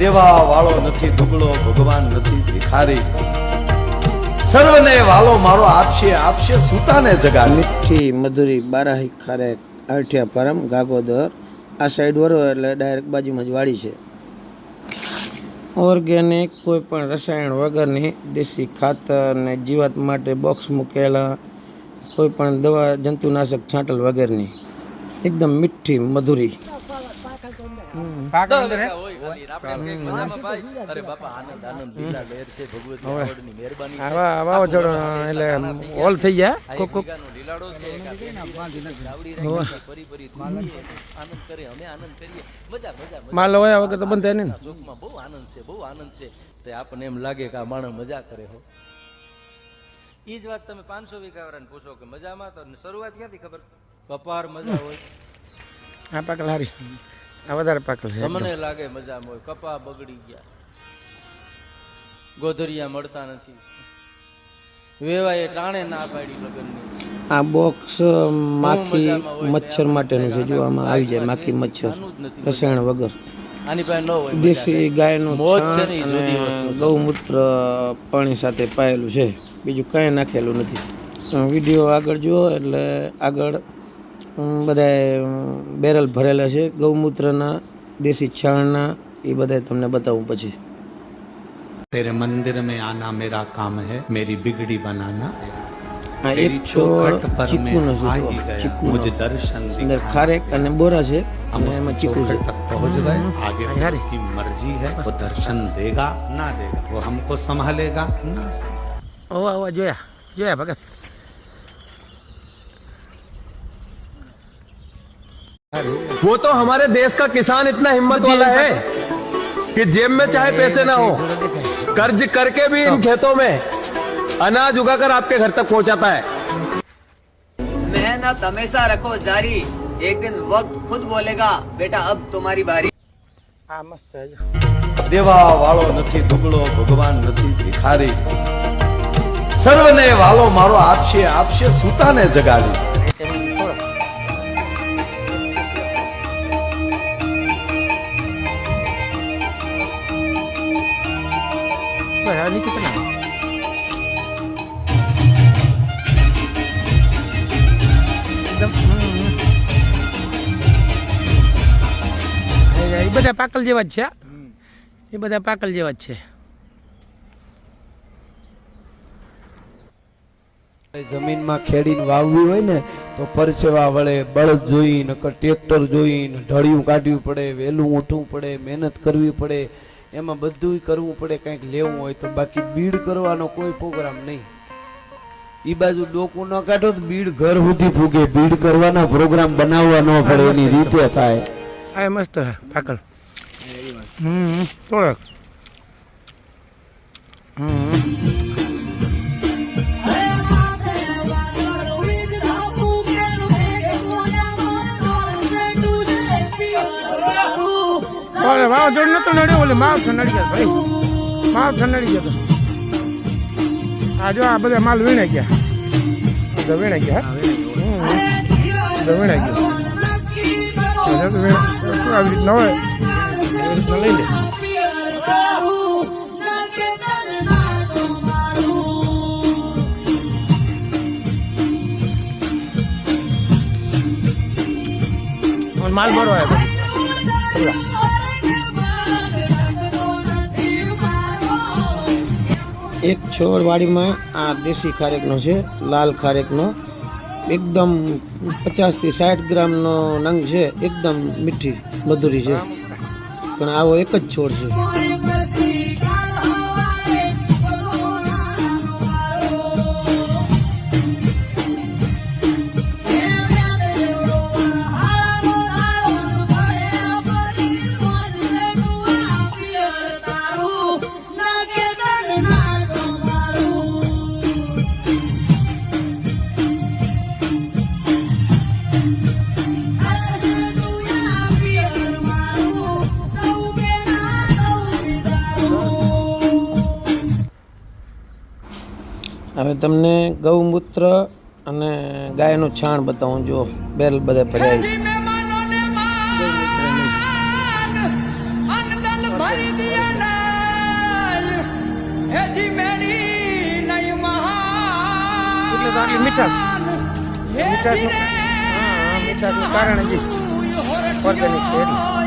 દેવા વાળો નથી દુગડો, ભગવાન નથી ભિખારી, સર્વને વાલો મારો આપશે આપશે સુતાને જગાડી. મીઠી મધુરી બારાહી ખારેક આઠિયા પરમ ગાગોદર આ સાઈડ વરો એટલે ડાયરેક્ટ બાજુમાં જ વાડી છે. ઓર્ગેનિક કોઈ પણ રસાયણ વગરની દેશી ખાતર ને જીવાત માટે બોક્સ મૂકેલા, કોઈ પણ દવા જંતુનાશક છાંટલ વગરની એકદમ મીઠી મધુરી. વાવાઝોડો એટલે ઓલ થઈ જાય માલ હોય વગર તો બંધ થાય ને. બહુ આનંદ છે, બહુ આનંદ છે. તો આપણને એમ લાગે કે આ માણસ મજા કરે હો. એ જ વાત તમે 500 વીઘાવાળાને પૂછો કે મજામાં, તો શરૂઆત ક્યાંથી ખબર? કપાર મજા હોય, આ પાકલ હારી, આ વધારે પાકલ છે. તમને લાગે મજામાં હોય, કપા બગડી ગયા, ગોધરિયા મળતા નથી, વેવાએ ટાણે ના પાડી લગનની. આ બોક્સ માખી મચ્છર માટેનું છે. જો આમાં આવી જાય માખી મચ્છર રસાયણ વગર. આની પાસે ન હોય. દેશી ગાયનું છાણ અને ગૌમૂત્ર પાણી સાથે પાયેલું છે, બીજું કાંઈ નાખેલું નથી. વિડીયો આગળ જુઓ એટલે આગળ બધા બેરલ ભરેલા છે ગૌમૂત્રના, દેશી છાણના, એ બધા તમને બતાવું પછી. तेरे मंदिर में आना मेरा काम है, मेरी बिगड़ी बनाना. આ એક છોડ ચીકુનો છે, ચીકુ मुझे दर्शन અંદર ખારેક અને બોરા છે અને એમાં ચીકુ છે. तक पहुंच गए. आगे उसकी मर्जी है, वो दर्शन देगा ना देगा, वो हमको संभालेगा ना. ઓવા ઓવા જોયા જોયા ભગત. वो तो हमारे देश का किसान इतना हिम्मत वाला है कि जेब में चाहे पैसे ना हो, कर्ज करके भी इन खेतों में अनाज उगाकर आपके घर तक पहुंचाता है. मेहनत हमेशा रखो जारी, एक दिन वक्त खुद बोलेगा बेटा अब तुम्हारी बारी. આ મસ્ત છે. દેવા વાળો નથી દુગડો, ભગવાન નથી ભિખારી, સર્વને વાલો મારો આપશે આપશે સુતાને જગાડી. એ બધા પાકલ જેવા જ છે, એ બધા પાકલ જેવા જ છે. જમીનમાં ખેડીને વાવવી હોય ને તો પરસેવા વળે, બળદ જોઈ, નકર ટ્રેક્ટર જોઈને ઢળિયું કાઢવું પડે, વહેલું ઉઠવું પડે, મહેનત કરવી પડે, એમાં બધું કરવું પડે કંઈક લેવું હોય તો. બાકી બીડ કરવાનો કોઈ પ્રોગ્રામ નહીં. ઈ બાજુ ડોકું ન કાઢો તો બીડ ઘર સુધી ફૂગે. બીડ કરવાના પ્રોગ્રામ બનાવવા ન પડે, એની રીતે થાય. આ મસ્ત છે પાકલ. થોડાક વાવાઝોડ નતો નડ્યો, ઓલે માવ નડી ગયા ભાઈ, માવ નડી ગયો. આ જો આ બધા માલ વીણાઈ ગયા, વીણાઈ ગયા, વીણાઈ ગયો. આવી રીતના હોય એવી રીતના લઈ લે. માલ બરો આવ્યો. એક છોડ વાડીમાં આ દેશી ખારેકનો છે, લાલ ખારેકનો, એકદમ 50 થી 60 ગ્રામનો નંગ છે, એકદમ મીઠી મધુરી છે, પણ આવો એક જ છોડ છે. હવે તમને ગૌમૂત્ર અને ગાયનું છાણ બતાવું. જો બેરલ બધા ભરાય. તો આટલી મીઠાશ મીઠાશનું કારણ હજી ઓર્ગેનિક છે એટલે